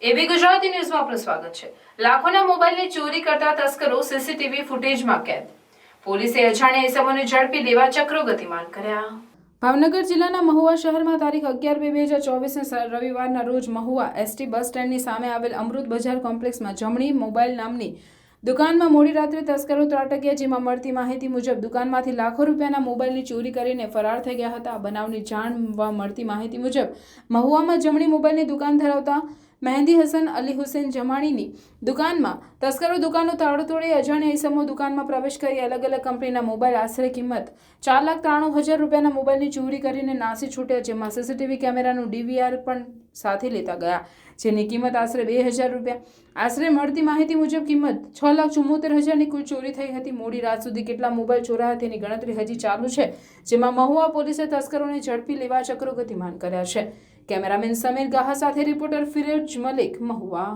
એબી ગુજરાતી ન્યૂઝમાં આપનું સ્વાગત છે। લાખોના મોબાઈલની ચોરી કરતા તસ્કરો સીસીટીવી ફૂટેજમાં કેદ। પોલીસે અજાણ્યા ઇસમોને ઝડપી લેવા ચક્રો ગતિમાન કર્યા। ભાવનગર જિલ્લાના મહુવા શહેરમાં તારીખ 11/2/2024 રવિવારના રોજ મહુવા એસટી બસ સ્ટેન્ડની સામે આવેલ અમૃત બજાર કોમ્પ્લેક્સમાં જમણી મોબાઈલ નામની દુકાનમાં મોડી રાત્રે તસ્કરો ત્રાટક્યા, જેમાં મળતી માહિતી મુજબ દુકાનમાંથી લાખો રૂપિયાના મોબાઈલની ચોરી કરીને ફરાર થઈ ગયા હતા। બનાવની જાણવા મળતી માહિતી મુજબ મહુવામાં જમણી મોબાઈલની દુકાન ધરાવતા મહેંદી હસન અલી હુસેન જમાણીની દુકાનમાં તસ્કરો દુકાનનો તાળો તોડી અજાણ્યા ઇસમો દુકાનમાં પ્રવેશ કરી અલગ અલગ કંપનીના મોબાઈલ આશરે કિંમત 4,93,000 રૂપિયાના મોબાઈલની ચોરી કરીને નાસી છૂટ્યા, જેમાં સીસીટીવી કેમેરાનું ડીવીઆર પણ સાથે લેતા ગયા, જેની કિંમત આશરે 2,000 રૂપિયા। આશરે મળતી માહિતી મુજબ કિંમત 6,74,000ની કુલ ચોરી થઈ હતી। મોડી રાત સુધી કેટલા મોબાઈલ ચોરાયા તેની ગણતરી હજી ચાલુ છે, જેમાં મહુવા પોલીસે તસ્કરોને ઝડપી લેવા ચક્રો ગતિમાન કર્યા છે। કેમેરામેન સમીર ગાહા સાથે રિપોર્ટર ફિરોજ મલિક, મહુવા।